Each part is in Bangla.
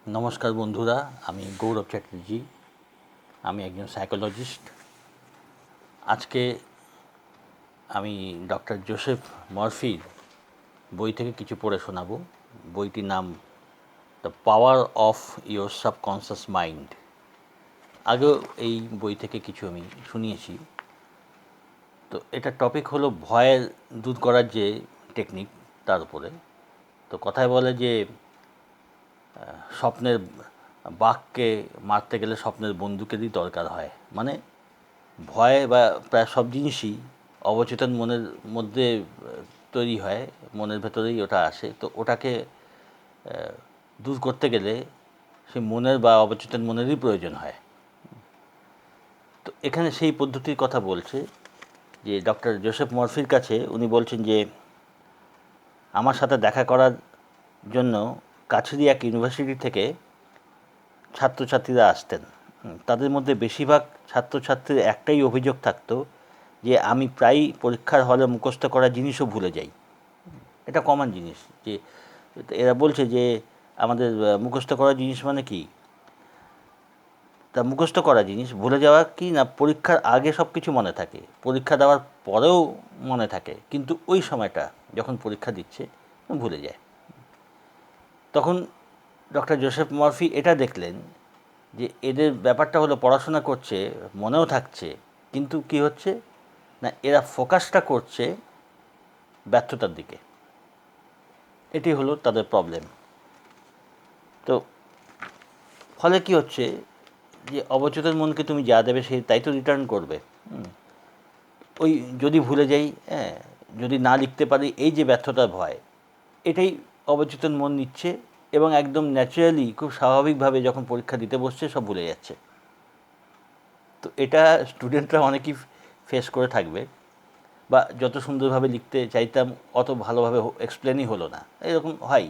নমস্কার বন্ধুরা, আমি গৌরব চ্যাটার্জি। আমি একজন সাইকোলজিস্ট। আজকে আমি ডক্টর জোসেফ মরফির বই থেকে কিছু পড়ে শোনাবো। বইটির নাম the power of your subconscious mind. আগেও এই বই থেকে কিছু আমি শুনিয়েছি। তো এটার টপিক হলো ভয়ের দূর করার যে টেকনিক, তার উপরে। তো কথায় বলে যে স্বপ্নের বাঘকে মারতে গেলে স্বপ্নের বন্দুকেরই দরকার হয়। মানে ভয় বা প্রায় সব জিনিসই অবচেতন মনের মধ্যে তৈরি হয়, মনের ভেতরেই ওটা আসে। তো ওটাকে দূর করতে গেলে সে মনের বা অবচেতন মনেরই প্রয়োজন হয়। তো এখানে সেই পদ্ধতির কথা বলছে যে ডক্টর জোসেফ মরফির কাছে উনি বলছেন যে আমার সাথে দেখা করার জন্য কাছেরই এক ইউনিভার্সিটি থেকে ছাত্রছাত্রীরা আসতেন। তাদের মধ্যে বেশিরভাগ ছাত্রছাত্রীর একটাই অভিযোগ থাকতো যে আমি প্রায়ই পরীক্ষার হলে মুখস্থ করা জিনিসও ভুলে যাই। এটা কমন জিনিস। যে এরা বলছে যে আমাদের মুখস্থ করা জিনিস মানে কি, তা মুখস্থ করা জিনিস ভুলে যাওয়া কি না, পরীক্ষার আগে সব কিছু মনে থাকে, পরীক্ষা দেওয়ার পরেও মনে থাকে, কিন্তু ওই সময়টা যখন পরীক্ষা দিচ্ছে ভুলে যায়। তখন ডক্টর জোসেফ মরফি এটা দেখলেন যে এদের ব্যাপারটা হলো পড়াশোনা করছে, মনেও থাকছে, কিন্তু কি হচ্ছে না, এরা ফোকাসটা করছে ব্যর্থতার দিকে। এটি হলো তাদের প্রবলেম। তো ফলে কি হচ্ছে যে অবচেতন মনকে তুমি যা দেবে সে তাই তো রিটার্ন করবে। ওই যদি ভুলে যাই, যদি না লিখতে পারি, এই যে ব্যর্থতার ভয়, এটাই অবচেতন মন নিচ্ছে এবং একদম ন্যাচারালি খুব স্বাভাবিকভাবে যখন পরীক্ষা দিতে বসছে সব ভুলে যাচ্ছে। তো এটা স্টুডেন্টরা অনেকেই ফেস করে থাকবে, বা যত সুন্দরভাবে লিখতে চাইতাম অত ভালোভাবে এক্সপ্লেনই হলো না, এরকম হয়।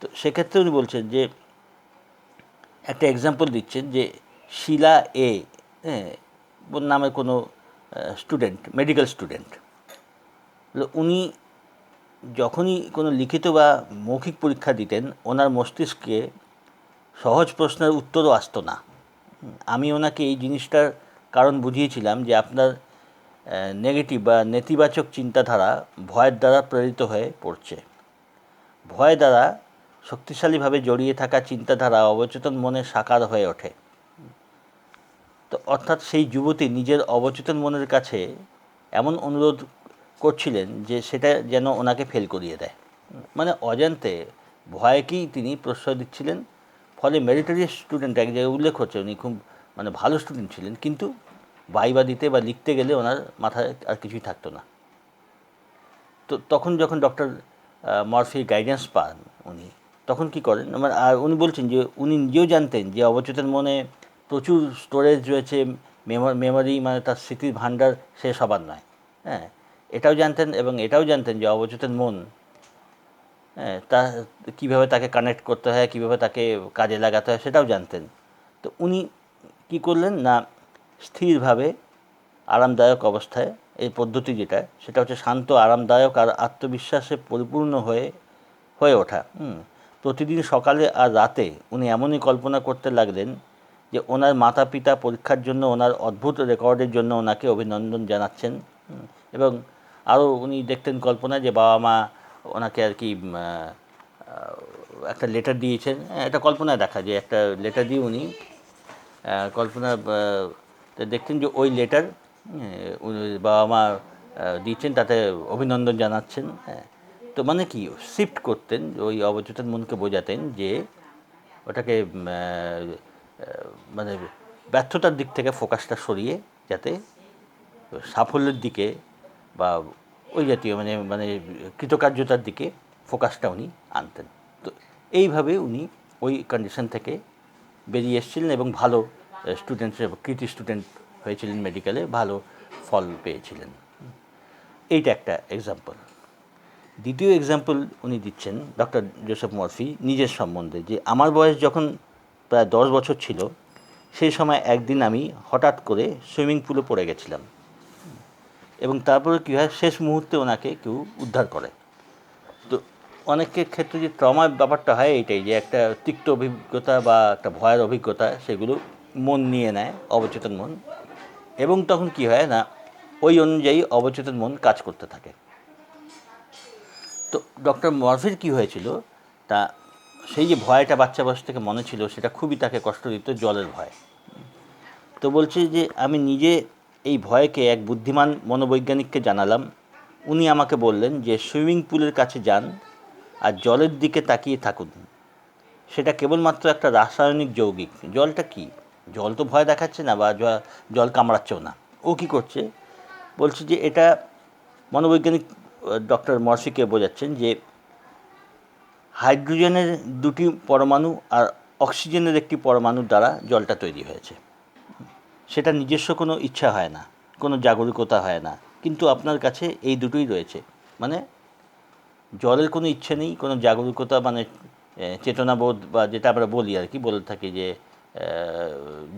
তো সেক্ষেত্রে উনি বলছেন যে একটা এক্সাম্পল দিচ্ছেন যে শিলা এ নামের কোনো স্টুডেন্ট, মেডিকেল স্টুডেন্ট, উনি যখনই কোনো লিখিত বা মৌখিক পরীক্ষা দিতেন ওনার মস্তিষ্কে সহজ প্রশ্নের উত্তরও আসতো না। আমি ওনাকে এই জিনিসটার কারণ বুঝিয়েছিলাম যে আপনার নেগেটিভ বা নেতিবাচক চিন্তাধারা ভয়ের দ্বারা প্রেরিত হয়ে পড়ছে। ভয় দ্বারা শক্তিশালীভাবে জড়িয়ে থাকা চিন্তাধারা অবচেতন মনে সাকার হয়ে ওঠে। তো অর্থাৎ সেই যুবতী নিজের অবচেতন মনের কাছে এমন অনুরোধ করছিলেন যে সেটা যেন ওনাকে ফেল করিয়ে দেয়। মানে অজান্তে ভয়কেই তিনি প্রশ্রয় দিচ্ছিলেন। ফলে মেরিটোরিয়াস স্টুডেন্ট, এক জায়গায় উল্লেখ হচ্ছে উনি খুব ভালো স্টুডেন্ট ছিলেন, কিন্তু ভাইবা দিতে বা লিখতে গেলে ওনার মাথায় আর কিছুই থাকতো না। তো তখন যখন ডক্টর মরফির গাইডেন্স পান উনি, তখন কি করেন, আর উনি বলছেন যে উনি নিজেও জানতেন যে অবচেতন মনে প্রচুর স্টোরেজ রয়েছে, মেমোরি, মানে তার স্মৃতির ভাণ্ডার শেষ হবার নয়। এটাও জানতেন, এবং এটাও জানতেন যে অবচেতন মন তা কীভাবে তাকে কানেক্ট করতে হয়, কীভাবে তাকে কাজে লাগাতে হয় সেটাও জানতেন। তো উনি কী করলেন না, স্থিরভাবে আরামদায়ক অবস্থায়, এই পদ্ধতি যেটা, সেটা হচ্ছে শান্ত, আরামদায়ক আর আত্মবিশ্বাসে পরিপূর্ণ হয়ে ওঠা। প্রতিদিন সকালে আর রাতে উনি এমনই কল্পনা করতে লাগলেন যে ওনার মাতা পিতা পরীক্ষার জন্য ওনার অদ্ভুত রেকর্ডের জন্য ওনাকে অভিনন্দন জানাচ্ছেন। এবং আরও উনি দেখতেন কল্পনায় যে বাবা মা ওনাকে আর কি একটা লেটার দিয়েছেন। এটা কল্পনায় দেখা, যে একটা লেটার দিয়ে উনি কল্পনা দেখতেন যে ওই লেটার বাবা মা দিচ্ছেন, তাতে অভিনন্দন জানাচ্ছেন। তো মানে কি, শিফট করতেন, ওই অবচেতন মনকে বোঝাতেন যে ওটাকে মানে ব্যর্থতার দিক থেকে ফোকাসটা সরিয়ে যাতে সাফল্যের দিকে বা ওই জাতীয় মানে কৃতকার্যতার দিকে ফোকাসটা উনি আনতেন। তো এইভাবে উনি ওই কন্ডিশন থেকে বেরিয়ে এসেছিলেন এবং ভালো স্টুডেন্টস, কৃতি স্টুডেন্ট হয়েছিলেন, মেডিকেলে ভালো ফল পেয়েছিলেন। এইটা একটা এক্সাম্পল। দ্বিতীয় এক্সাম্পল উনি দিচ্ছেন ডক্টর জোসেফ মরফি নিজের সম্বন্ধে, যে আমার বয়স যখন প্রায় 10 বছর ছিল, সেই সময় একদিন আমি হঠাৎ করে সুইমিং পুলে পড়ে গেছিলাম, এবং তারপরে কী হয়, শেষ মুহূর্তে ওনাকে কেউ উদ্ধার করে। তো অনেকের ক্ষেত্রে যে ট্রমার ব্যাপারটা হয় এইটাই, যে একটা তিক্ত অভিজ্ঞতা বা একটা ভয়ের অভিজ্ঞতা সেগুলো মন নিয়ে নেয়, অবচেতন মন, এবং তখন কি হয় না, ওই অনুযায়ী অবচেতন মন কাজ করতে থাকে। তো ডক্টর মরফির কী হয়েছিল, তা সেই যে ভয়টা বাচ্চা বয়স থেকে মনে ছিল, সেটা খুবই তাকে কষ্ট দিত, জলের ভয়। তো বলছে যে আমি নিজে এই ভয়কে এক বুদ্ধিমান মনোবৈজ্ঞানিককে জানালাম। উনি আমাকে বললেন যে সুইমিং পুলের কাছে যান আর জলের দিকে তাকিয়ে থাকুন, সেটা কেবলমাত্র একটা রাসায়নিক যৌগিক। জলটা কি? জল তো ভয় দেখাচ্ছে না বা জল কামড়াচ্ছেও না। ও কী করছে, বলছে যে এটা মনোবৈজ্ঞানিক ডক্টর মর্ফিকে বোঝাচ্ছেন যে হাইড্রোজেনের দুটি পরমাণু আর অক্সিজেনের একটি পরমাণুর দ্বারা জলটা তৈরি হয়েছে। সেটা নিজস্ব কোনো ইচ্ছা হয় না, কোনো জাগরুকতা হয় না, কিন্তু আপনার কাছে এই দুটোই রয়েছে। মানে জলের কোনো ইচ্ছে নেই, কোনো জাগরুকতা মানে চেতনাবোধ বা যেটা আমরা বলি আর কি, বলে থাকি যে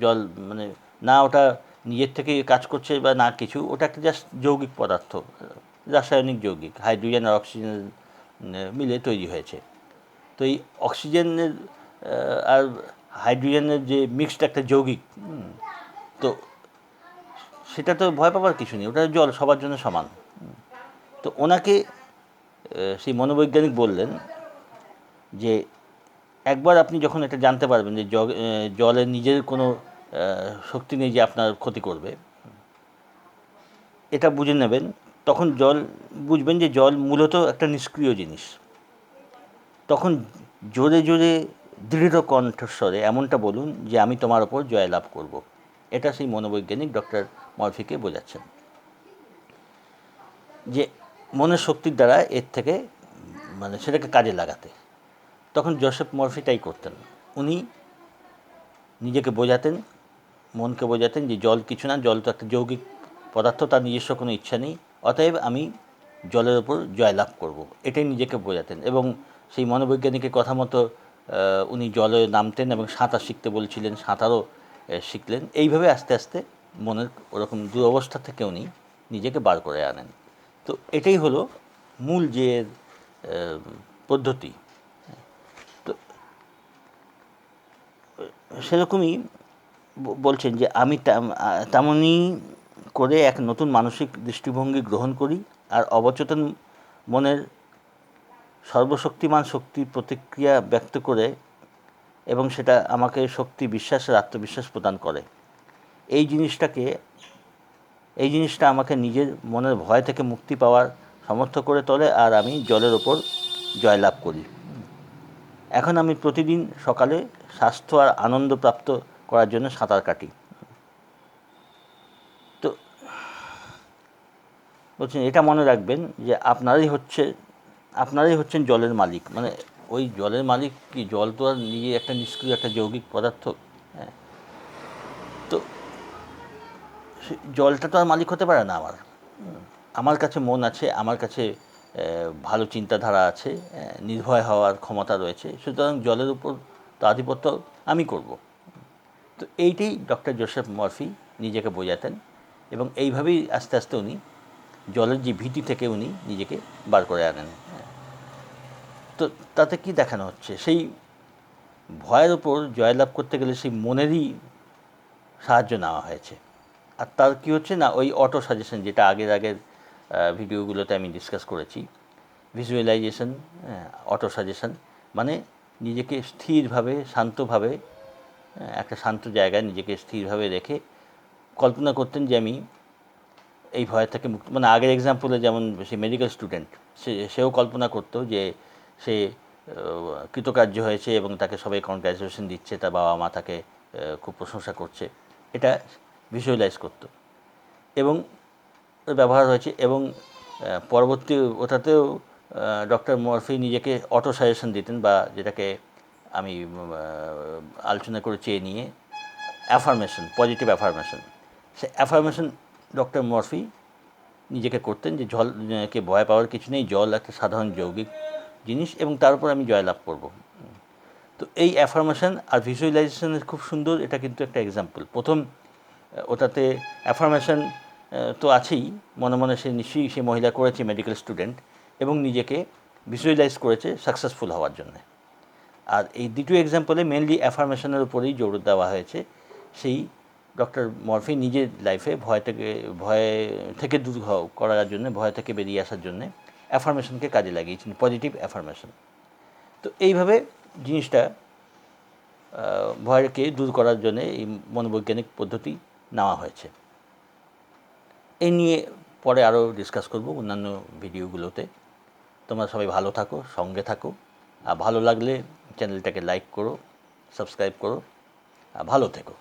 জল মানে না ওটা নিজের থেকে কাজ করছে বা না কিছু, ওটা একটা জাস্ট যৌগিক পদার্থ, রাসায়নিক যৌগিক, হাইড্রোজেন আর অক্সিজেন মিলে তৈরি হয়েছে। তো এই অক্সিজেনের আর হাইড্রোজেনের যে মিক্সড একটা যৌগিক, তো সেটা তো ভয় পাবার কিছু নেই, ওটা জল সবার জন্য সমান। তো ওনাকে সেই মনোবৈজ্ঞানিক বললেন যে একবার আপনি যখন এটা জানতে পারবেন যে জলের নিজের কোনো শক্তি নেই যে আপনার ক্ষতি করবে, এটা বুঝে নেবেন, তখন বুঝবেন যে জল মূলত একটা নিষ্ক্রিয় জিনিস। তখন জোরে জোরে দৃঢ় কণ্ঠস্বরে এমনটা বলুন যে আমি তোমার ওপর জয়লাভ করব। এটা সেই মনোবৈজ্ঞানিক ডক্টর মরফিকে বোঝাচ্ছেন যে মনের শক্তির দ্বারা এর থেকে মানে সেটাকে কাজে লাগাতে। তখন জোসেফ মরফি তাই করতেন। উনি নিজেকে বোঝাতেন, মনকে বোঝাতেন যে জল কিছু না, জল তো একটা যৌগিক পদার্থ, তার নিজস্ব কোনো ইচ্ছা নেই, অতএব আমি জলের ওপর জয়লাভ করব, এটাই নিজেকে বোঝাতেন। এবং সেই মনোবৈজ্ঞানিকের কথা মতো উনি জলে নামতেন এবং সাঁতার শিখতে বলছিলেন, সাঁতারও শিখলেন। এইভাবে আস্তে আস্তে মনের ওরকম দুরবস্থা থেকে উনি নিজেকে বার করে আনেন। তো এটাই হলো মূল যে পদ্ধতি। তো সেরকমই বলছেন যে আমি তেমনই করে এক নতুন মানসিক দৃষ্টিভঙ্গি গ্রহণ করি আর অবচেতন মনের সর্বশক্তিমান শক্তির প্রতিক্রিয়া ব্যক্ত করে, এবং সেটা আমাকে শক্তি, বিশ্বাস আর আত্মবিশ্বাস প্রদান করে। এই জিনিসটা আমাকে নিজের মনের ভয় থেকে মুক্তি পাওয়ার সমর্থ করে তোলে, আর আমি জলের ওপর জয়লাভ করি। এখন আমি প্রতিদিন সকালে স্বাস্থ্য আর আনন্দ প্রাপ্ত করার জন্য সাঁতার কাটি। তো বলছেন এটা মনে রাখবেন যে আপনারাই হচ্ছেন জলের মালিক। মানে ওই জলের মালিক কি, জল তো আর নিজে একটা নিষ্ক্রিয় একটা যৌগিক পদার্থ, হ্যাঁ। তো জলটা তো আর মালিক হতে পারে না আমার কাছে মন আছে, আমার কাছে ভালো চিন্তাধারা আছে, নির্ভয় হওয়ার ক্ষমতা রয়েছে, সুতরাং জলের উপর তো আধিপত্য আমি করব। তো এইটাই ডক্টর জোসেফ মরফি নিজেকে বোঝাতেন, এবং এইভাবেই আস্তে আস্তে উনি জলের যে ভীতি থেকে উনি নিজেকে বার করে আনেন। তো তাতে কি দেখানো হচ্ছে, সেই ভয়ের ওপর জয়লাভ করতে গেলে সেই মনেরই সাহায্য নেওয়া হয়েছে। আর তার কী হচ্ছে না, ওই অটো সাজেশন, যেটা আগের ভিডিওগুলোতে আমি ডিসকাস করেছি, ভিজুয়ালাইজেশন, অটো সাজেশন, মানে নিজেকে স্থিরভাবে, শান্তভাবে, একটা শান্ত জায়গায় নিজেকে স্থিরভাবে রেখে কল্পনা করতেন যে আমি এই ভয় থেকে মুক্ত। মানে আগের এক্সাম্পলে যেমন সে মেডিকেল স্টুডেন্ট, সেও কল্পনা করতো যে সে কৃতকার্য হয়েছে এবং তাকে সবাই কনগ্র্যাচুলেশন দিচ্ছে, তার বাবা মা তাকে খুব প্রশংসা করছে, এটা ভিজুয়ালাইজ করতো এবং ব্যবহার হয়েছে। এবং পরবর্তী ওটাতেও ডক্টর মরফি নিজেকে অটো সাজেশন দিতেন, বা যেটাকে আমি আলোচনা করে চেয়ে নিয়ে অ্যাফার্মেশন, পজিটিভ অ্যাফার্মেশন। সে অ্যাফার্মেশন ডক্টর মরফি নিজেকে করতেন যে জলকে ভয় পাওয়ার কিছু নেই, জল একটা সাধারণ যৌগিক জিনিস এবং তার উপর আমি জয়লাভ করব। তো এই অ্যাফার্মেশন আর ভিজুয়ালাইজেশনের খুব সুন্দর, এটা কিন্তু একটা এক্সাম্পল। প্রথম ওটাতে অ্যাফার্মেশন তো আছেই, মনে মনে সে নিশ্চয়ই সে মহিলা করেছে, মেডিকেল স্টুডেন্ট, এবং নিজেকে ভিজুয়ালাইজ করেছে সাকসেসফুল হওয়ার জন্যে। আর এই দুটো এক্সাম্পলে মেনলি অ্যাফার্মেশনের উপরেই জোর দেওয়া হয়েছে। সেই ডক্টর মরফি নিজের লাইফে ভয় থেকে দূর করার জন্য, ভয় থেকে বেরিয়ে আসার জন্যে অ্যাফার্মেশনকে কাজে লাগিয়েছেন, পজিটিভ অ্যাফার্মেশন। তো এইভাবে জিনিসটা ভয়কে দূর করার জন্য এই মনোবৈজ্ঞানিক পদ্ধতি নেওয়া হয়েছে। এই নিয়ে পরে আরও ডিসকাস করব অন্যান্য ভিডিওগুলোতে। তোমরা সবাই ভালো থাকো, সঙ্গে থাকো, আর ভালো লাগলে চ্যানেলটাকে লাইক করো, সাবস্ক্রাইব করো, আর ভালো থেকো।